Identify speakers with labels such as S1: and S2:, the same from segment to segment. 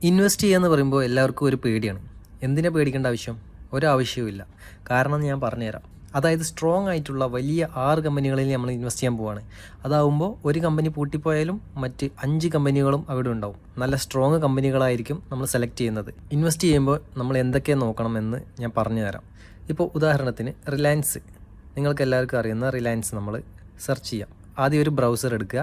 S1: Invest ചെയ്യാന്ന് പറയുമ്പോൾ എല്ലാവർക്കും ഒരു പേടിയാണ്. എന്തിനാ പേടിക്കേണ്ട ആവശ്യം? ഒരാവശ്യവുമില്ല. കാരണം ഞാൻ പറഞ്ഞുതരാം. അതായത് സ്ട്രോങ് ആയിട്ടുള്ള വലിയ 6 കമ്പനികളിൽ നമ്മൾ ഇൻവെസ്റ്റ് ചെയ്യാൻ പോവുകയാണ്. അതാവുമ്പോൾ ഒരു കമ്പനി പൂട്ടിപ്പോയാലും മറ്റ് 5 കമ്പനികളും അവിടെ ഉണ്ടാവും. നല്ല സ്ട്രോങ് കമ്പനികളായിരിക്കും നമ്മൾ സെലക്ട് ചെയ്യുന്നത്. ഇൻവെസ്റ്റ് ചെയ്യുമ്പോൾ നമ്മൾ എന്തൊക്കെ നോക്കണമെന്ന് ഞാൻ പറഞ്ഞുതരാം. ഇപ്പോൾ ഉദാഹരണത്തിന് റിലയൻസ്, നിങ്ങൾക്ക് എല്ലാവർക്കും അറിയുന്ന റിലയൻസ് നമ്മൾ സെർച്ച് ചെയ്യാം. ആദ്യം ഒരു ബ്രൗസർ എടുക്കുക,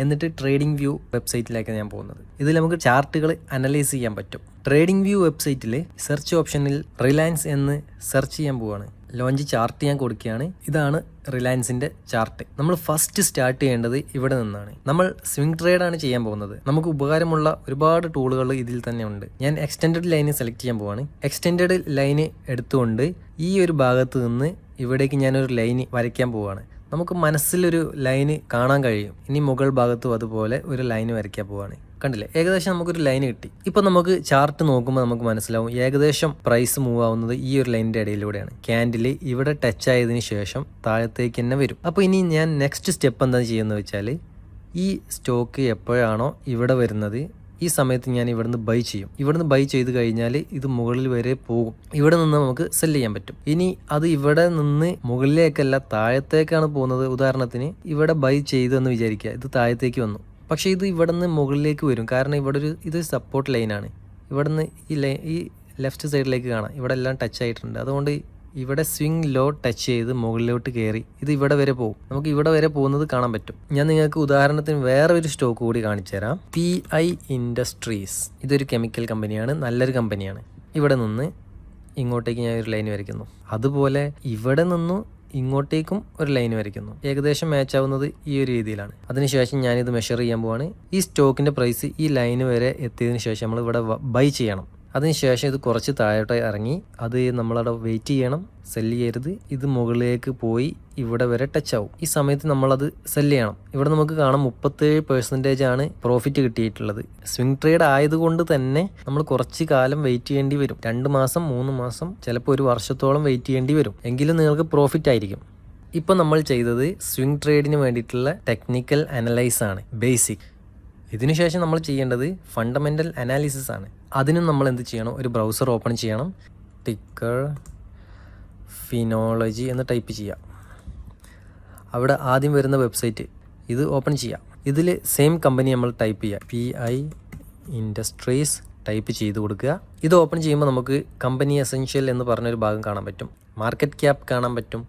S1: എന്നിട്ട് ട്രേഡിംഗ് വ്യൂ വെബ്സൈറ്റിലേക്കാണ് ഞാൻ പോകുന്നത്. ഇതിൽ നമുക്ക് ചാർട്ടുകൾ അനലൈസ് ചെയ്യാൻ പറ്റും. ട്രേഡിംഗ് വ്യൂ വെബ്സൈറ്റിൽ സെർച്ച് ഓപ്ഷനിൽ റിലയൻസ് എന്ന് സെർച്ച് ചെയ്യാൻ പോവുകയാണ്. ലോഞ്ച് ചാർട്ട് ഞാൻ കൊടുക്കുകയാണ്. ഇതാണ് റിലയൻസിൻ്റെ ചാർട്ട്. നമ്മൾ ഫസ്റ്റ് സ്റ്റാർട്ട് ചെയ്യേണ്ടത് ഇവിടെ നിന്നാണ്. നമ്മൾ സ്വിംഗ് ട്രേഡാണ് ചെയ്യാൻ പോകുന്നത്. നമുക്ക് ഉപകാരമുള്ള ഒരുപാട് ടൂളുകൾ ഇതിൽ തന്നെ ഉണ്ട്. ഞാൻ എക്സ്റ്റെൻഡഡ് ലൈന് സെലക്ട് ചെയ്യാൻ പോവാണ്. എക്സ്റ്റെൻഡഡ് ലൈന് എടുത്തുകൊണ്ട് ഈ ഒരു ഭാഗത്ത് നിന്ന് ഇവിടേക്ക് ഞാനൊരു ലൈന് വരയ്ക്കാൻ പോവുകയാണ്. നമുക്ക് മനസ്സിലൊരു ലൈന് കാണാൻ കഴിയും. ഇനി മുകൾ ഭാഗത്തും അതുപോലെ ഒരു ലൈന് വരയ്ക്കാൻ പോവാണ്. കണ്ടില്ലേ? ഏകദേശം നമുക്കൊരു ലൈന് കിട്ടി. ഇപ്പം നമുക്ക് ചാർട്ട് നോക്കുമ്പോൾ നമുക്ക് മനസ്സിലാവും ഏകദേശം പ്രൈസ് മൂവ് ആവുന്നത് ഈ ഒരു ലൈനിൻ്റെ ഇടയിലൂടെയാണ്. ക്യാൻഡിൽ ഇവിടെ ടച്ച് ആയതിനു ശേഷം താഴത്തേക്ക് തന്നെ വരും. അപ്പോൾ ഇനി ഞാൻ നെക്സ്റ്റ് സ്റ്റെപ്പ് എന്താ ചെയ്യുന്നത് വെച്ചാൽ, ഈ സ്റ്റോക്ക് എപ്പോഴാണോ ഇവിടെ വരുന്നത് ഈ സമയത്ത് ഞാൻ ഇവിടുന്ന് ബൈ ചെയ്യും. ഇവിടുന്ന് ബൈ ചെയ്ത് കഴിഞ്ഞാൽ ഇത് മുകളിൽ വരെ പോകും. ഇവിടെ നിന്ന് നമുക്ക് സെല് ചെയ്യാൻ പറ്റും. ഇനി അത് ഇവിടെ നിന്ന് മുകളിലേക്കല്ല താഴത്തേക്കാണ് പോകുന്നത്. ഉദാഹരണത്തിന് ഇവിടെ ബൈ ചെയ്തെന്ന് വിചാരിക്കുക, ഇത് താഴത്തേക്ക് വന്നു. പക്ഷേ ഇത് ഇവിടെ നിന്ന് മുകളിലേക്ക് വരും. കാരണം ഇവിടെ ഇത് സപ്പോർട്ട് ലൈനാണ്. ഇവിടെ നിന്ന് ഈ ലെഫ്റ്റ് സൈഡിലേക്ക് കാണാം, ഇവിടെ എല്ലാം ടച്ച് ആയിട്ടുണ്ട്. അതുകൊണ്ട് ഇവിടെ സ്വിംഗ് ലോ ടച്ച് ചെയ്ത് മുകളിലോട്ട് കയറി ഇത് ഇവിടെ വരെ പോകും. നമുക്ക് ഇവിടെ വരെ പോകുന്നത് കാണാൻ പറ്റും. ഞാൻ നിങ്ങൾക്ക് ഉദാഹരണത്തിന് വേറെ ഒരു സ്റ്റോക്ക് കൂടി കാണിച്ചു തരാം. PI industries. ഇതൊരു കെമിക്കൽ കമ്പനിയാണ്, നല്ലൊരു കമ്പനിയാണ്. ഇവിടെ നിന്ന് ഇങ്ങോട്ടേക്ക് ഞാൻ ഒരു ലൈൻ വരയ്ക്കുന്നു. അതുപോലെ ഇവിടെ നിന്നും ഇങ്ങോട്ടേക്കും ഒരു ലൈൻ വരയ്ക്കുന്നു. ഏകദേശം മാച്ച് ആവുന്നത് ഈ ഒരു രീതിയിലാണ്. അതിനുശേഷം ഞാനിത് മെഷർ ചെയ്യാൻ പോവാണ്. ഈ സ്റ്റോക്കിൻ്റെ പ്രൈസ് ഈ ലൈന് വരെ എത്തിയതിനു ശേഷം നമ്മൾ ഇവിടെ ബൈ ചെയ്യണം. അതിനുശേഷം ഇത് കുറച്ച് താഴോട്ട് ഇറങ്ങി അത് നമ്മളവിടെ വെയിറ്റ് ചെയ്യണം. സെല്ല് ചെയ്യരുത്. ഇത് മുകളിലേക്ക് പോയി ഇവിടെ വരെ ടച്ച് ആവും. ഈ സമയത്ത് നമ്മളത് സെല്ല് ചെയ്യണം. ഇവിടെ നമുക്ക് കാണാം 37% ആണ് പ്രോഫിറ്റ് കിട്ടിയിട്ടുള്ളത്. സ്വിംഗ് ട്രേഡ് ആയതുകൊണ്ട് തന്നെ നമ്മൾ കുറച്ച് കാലം വെയിറ്റ് ചെയ്യേണ്ടി വരും. 2 മാസം 3 മാസം ചിലപ്പോൾ 1 വർഷത്തോളം വെയിറ്റ് ചെയ്യേണ്ടി വരും. എങ്കിലും നിങ്ങൾക്ക് പ്രോഫിറ്റ് ആയിരിക്കും. ഇപ്പം നമ്മൾ ചെയ്തത് സ്വിംഗ് ട്രേഡിന് വേണ്ടിയിട്ടുള്ള ടെക്നിക്കൽ അനലൈസ് ആണ്, ബേസിക്. ഇതിനുശേഷം നമ്മൾ ചെയ്യേണ്ടത് ഫണ്ടമെൻ്റൽ അനാലിസിസ് ആണ്. അതിനും നമ്മൾ എന്ത് ചെയ്യണം? ഒരു ബ്രൗസർ ഓപ്പൺ ചെയ്യണം. ടിക്കർ ഫിനോളജി എന്ന് ടൈപ്പ് ചെയ്യാം. അവിടെ ആദ്യം വരുന്ന വെബ്സൈറ്റ് ഇത് ഓപ്പൺ ചെയ്യാം. ഇതിൽ സെയിം കമ്പനി നമ്മൾ ടൈപ്പ് ചെയ്യുക. PI ഇൻഡസ്ട്രീസ് ടൈപ്പ് ചെയ്ത് കൊടുക്കുക. ഇത് ഓപ്പൺ ചെയ്യുമ്പോൾ നമുക്ക് കമ്പനി എസെൻഷ്യൽ എന്ന് പറഞ്ഞൊരു ഭാഗം കാണാൻ പറ്റും. മാർക്കറ്റ് ക്യാപ്പ് കാണാൻ പറ്റും.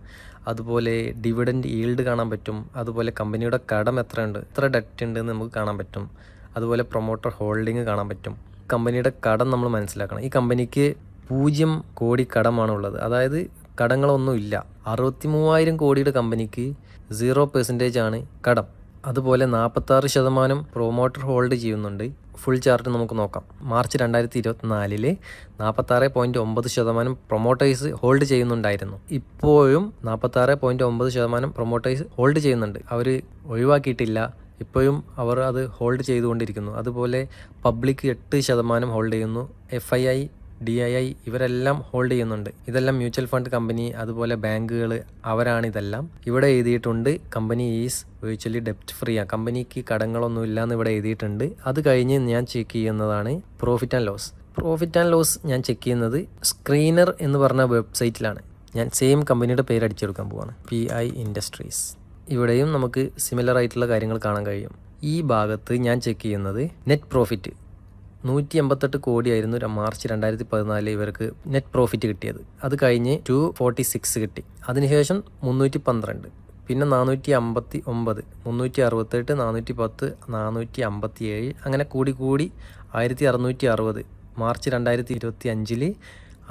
S1: അതുപോലെ ഡിവിഡൻഡ് ഈൽഡ് കാണാൻ പറ്റും. അതുപോലെ കമ്പനിയുടെ കടം എത്രയുണ്ട്, എത്ര ഡെറ്റ് ഉണ്ടെന്ന് നമുക്ക് കാണാൻ പറ്റും. അതുപോലെ പ്രൊമോട്ടർ ഹോൾഡിങ് കാണാൻ പറ്റും. കമ്പനിയുടെ കടം നമ്മൾ മനസ്സിലാക്കണം. ഈ കമ്പനിക്ക് 0 കോടി കടമാണുള്ളത്. അതായത് കടങ്ങളൊന്നുമില്ല. 63,000 കോടിയുടെ കമ്പനിക്ക് 0% ആണ് കടം. അതുപോലെ 46% പ്രൊമോട്ടർ ഹോൾഡ് ചെയ്യുന്നുണ്ട്. ഫുൾ ചാർട്ട് നമുക്ക് നോക്കാം. മാർച്ച് 2024 46.9% പ്രൊമോട്ടേഴ്സ് ഹോൾഡ് ചെയ്യുന്നുണ്ടായിരുന്നു. ഇപ്പോഴും 46.9% പ്രൊമോട്ടേഴ്സ് ഹോൾഡ് ചെയ്യുന്നുണ്ട്. അവർ ഒഴിവാക്കിയിട്ടില്ല. ഇപ്പോഴും അവർ അത് ഹോൾഡ് ചെയ്തുകൊണ്ടിരിക്കുന്നു. അതുപോലെ പബ്ലിക് 8% ഹോൾഡ് ചെയ്യുന്നു. FII DII ഇവരെല്ലാം ഹോൾഡ് ചെയ്യുന്നുണ്ട്. ഇതെല്ലാം മ്യൂച്വൽ ഫണ്ട് കമ്പനി, അതുപോലെ ബാങ്കുകൾ, അവരാണിതെല്ലാം. ഇവിടെ എഴുതിയിട്ടുണ്ട് കമ്പനി ഈസ് വിർച്വലി ഡെപ്റ്റ് ഫ്രീ ആ, കമ്പനിക്ക് കടങ്ങളൊന്നുമില്ല എന്ന് ഇവിടെ എഴുതിയിട്ടുണ്ട്. അത് കഴിഞ്ഞ് ഞാൻ ചെക്ക് ചെയ്യുന്നതാണ് profit and loss. Profit and loss ഞാൻ ചെക്ക് ചെയ്യുന്നത് സ്ക്രീനർ എന്ന് പറഞ്ഞ വെബ്സൈറ്റിലാണ്. ഞാൻ സെയിം കമ്പനിയുടെ പേര് അടിച്ചെടുക്കാൻ പോവാണ്, PI ഇൻഡസ്ട്രീസ്. ഇവിടെയും നമുക്ക് സിമിലർ ആയിട്ടുള്ള കാര്യങ്ങൾ കാണാൻ കഴിയും. ഈ ഭാഗത്ത് ഞാൻ ചെക്ക് ചെയ്യുന്നത് നെറ്റ് പ്രോഫിറ്റ് 188 കോടിയായിരുന്നു മാർച്ച് 2014 ഇവർക്ക് നെറ്റ് പ്രോഫിറ്റ് കിട്ടിയത്. അത് കഴിഞ്ഞ് 246 കിട്ടി. അതിനുശേഷം 312, പിന്നെ 459, 368, 410, 457, അങ്ങനെ കൂടി 1660. മാർച്ച് 2025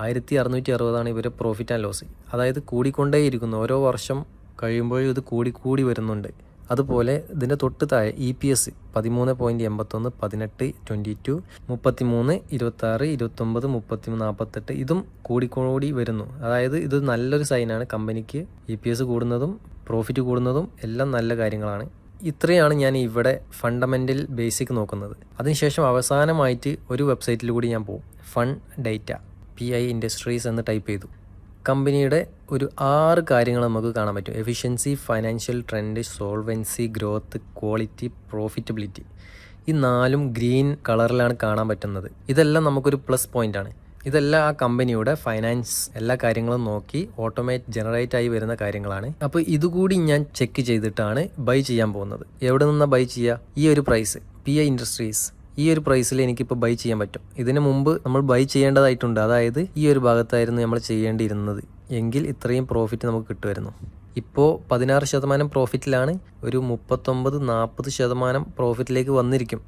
S1: 1660 ഇവരെ പ്രോഫിറ്റ് ആൻഡ് ലോസ്. അതായത് കൂടിക്കൊണ്ടേയിരിക്കുന്നു. ഓരോ വർഷം കഴിയുമ്പോഴും ഇത് കൂടി വരുന്നുണ്ട്. അതുപോലെ ഇതിൻ്റെ തൊട്ട് താഴെ EPS 13.81, 18, 22, 33, 26, 29, 30, 48 ഇതും കൂടി വരുന്നു. അതായത് ഇത് നല്ലൊരു സൈനാണ്. കമ്പനിക്ക് EPS കൂടുന്നതും പ്രോഫിറ്റ് കൂടുന്നതും എല്ലാം നല്ല കാര്യങ്ങളാണ്. ഇത്രയാണ് ഞാൻ ഇവിടെ ഫണ്ടമെൻ്റൽ ബേസിക് നോക്കുന്നത്. അതിനുശേഷം അവസാനമായിട്ട് ഒരു വെബ്സൈറ്റിൽ കൂടി ഞാൻ പോകും. ഫണ്ട് ഡേറ്റ PI ഇൻഡസ്ട്രീസ് എന്ന് ടൈപ്പ് ചെയ്തു. കമ്പനിയുടെ ഒരു 6 കാര്യങ്ങൾ നമുക്ക് കാണാൻ പറ്റും. Efficiency, financial trend, solvency, growth, quality, profitability. ഈ 4 ഗ്രീൻ കളറിലാണ് കാണാൻ പറ്റുന്നത്. ഇതെല്ലാം നമുക്കൊരു പ്ലസ് പോയിന്റ് ആണ്. ഇതെല്ലാം ആ കമ്പനിയുടെ ഫൈനാൻസ് എല്ലാ കാര്യങ്ങളും നോക്കി ജനറേറ്റ് ആയി വരുന്ന കാര്യങ്ങളാണ്. അപ്പോൾ ഇതുകൂടി ഞാൻ ചെക്ക് ചെയ്തിട്ടാണ് ബൈ ചെയ്യാൻ പോകുന്നത്. എവിടെ നിന്നാണ് ബൈ ചെയ്യുക? ഈ ഒരു പ്രൈസ് PI ഇൻഡസ്ട്രീസ്, ഈ ഒരു പ്രൈസിൽ എനിക്കിപ്പോൾ ബൈ ചെയ്യാൻ പറ്റും. ഇതിന് മുമ്പ് നമ്മൾ ബൈ ചെയ്യേണ്ടതായിട്ടുണ്ട്. അതായത് ഈ ഒരു ഭാഗത്തായിരുന്നു നമ്മൾ ചെയ്യേണ്ടിയിരുന്നത് എങ്കിൽ ഇത്രയും പ്രോഫിറ്റ് നമുക്ക് കിട്ടുമായിരുന്നു. ഇപ്പോൾ 16% പ്രോഫിറ്റിലാണ്. ഒരു 39-40% പ്രോഫിറ്റിലേക്ക് വന്നിരിക്കും.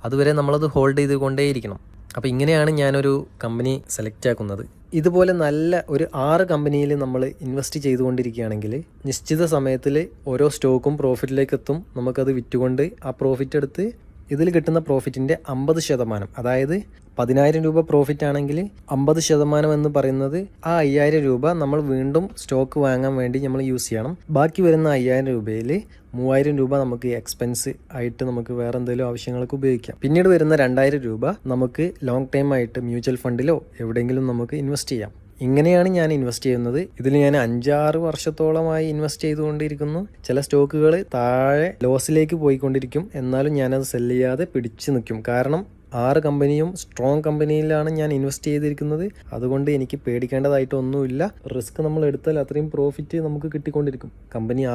S1: അതുവരെ നമ്മളത് ഹോൾഡ് ചെയ്തുകൊണ്ടേയിരിക്കണം. അപ്പോൾ ഇങ്ങനെയാണ് ഞാനൊരു കമ്പനി സെലക്ട് ആക്കുന്നത്. ഇതുപോലെ നല്ല ഒരു 6 കമ്പനിയിൽ നമ്മൾ ഇൻവെസ്റ്റ് ചെയ്തുകൊണ്ടിരിക്കുകയാണെങ്കിൽ നിശ്ചിത സമയത്തിൽ ഓരോ സ്റ്റോക്കും പ്രോഫിറ്റിലേക്ക് എത്തും. നമുക്കത് വിറ്റുകൊണ്ട് ആ പ്രോഫിറ്റ് എടുത്ത് ഇതിൽ കിട്ടുന്ന പ്രോഫിറ്റിൻ്റെ 50%, അതായത് 10,000 രൂപ പ്രോഫിറ്റ് ആണെങ്കിൽ 50% എന്ന് പറയുന്നത് ആ 5,000 രൂപ നമ്മൾ വീണ്ടും സ്റ്റോക്ക് വാങ്ങാൻ വേണ്ടി നമ്മൾ യൂസ് ചെയ്യണം. ബാക്കി വരുന്ന 5,000 രൂപയിൽ 3,000 രൂപ നമുക്ക് എക്സ്പെൻസ് ആയിട്ട് നമുക്ക് വേറെ എന്തെങ്കിലും ആവശ്യങ്ങൾക്ക് ഉപയോഗിക്കാം. പിന്നീട് വരുന്ന 2,000 രൂപ നമുക്ക് ലോങ് ടൈം ആയിട്ട് മ്യൂച്വൽ ഫണ്ടിലോ എവിടെയെങ്കിലും നമുക്ക് ഇൻവെസ്റ്റ് ചെയ്യാം. ഇങ്ങനെയാണ് ഞാൻ ഇൻവെസ്റ്റ് ചെയ്യുന്നത്. ഇതിൽ ഞാൻ 5-6 വർഷത്തോളമായി ഇൻവെസ്റ്റ് ചെയ്തുകൊണ്ടിരിക്കുന്നു. ചില സ്റ്റോക്കുകൾ താഴെ ലോസിലേക്ക് പോയിക്കൊണ്ടിരിക്കും, എന്നാലും ഞാനത് സെല് ചെയ്യാതെ പിടിച്ചു നിൽക്കും. കാരണം 6 കമ്പനിയും സ്ട്രോങ് കമ്പനിയിലാണ് ഞാൻ ഇൻവെസ്റ്റ് ചെയ്തിരിക്കുന്നത്. അതുകൊണ്ട് എനിക്ക് പേടിക്കേണ്ടതായിട്ടൊന്നുമില്ല. റിസ്ക് നമ്മൾ എടുത്താൽ അത്രയും പ്രോഫിറ്റ് നമുക്ക് കിട്ടിക്കൊണ്ടിരിക്കും.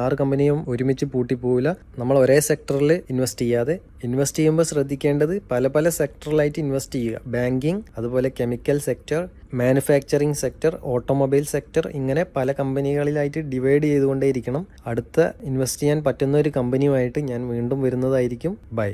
S1: 6 കമ്പനിയും ഒരുമിച്ച് പൂട്ടിപ്പോവില്ല. നമ്മൾ ഒരേ സെക്ടറിൽ ഇൻവെസ്റ്റ് ചെയ്യാതെ ഇൻവെസ്റ്റ് ചെയ്യുമ്പോൾ ശ്രദ്ധിക്കേണ്ടത് പല സെക്ടറിലായിട്ട് ഇൻവെസ്റ്റ് ചെയ്യുക. ബാങ്കിങ്, അതുപോലെ chemical sector, manufacturing sector, automobile sector, ഇങ്ങനെ പല കമ്പനികളിലായിട്ട് ഡിവൈഡ് ചെയ്തുകൊണ്ടേയിരിക്കണം. അടുത്ത ഇൻവെസ്റ്റ് ചെയ്യാൻ പറ്റുന്ന ഒരു കമ്പനിയുമായിട്ട് ഞാൻ വീണ്ടും വരുന്നതായിരിക്കും. ബൈ.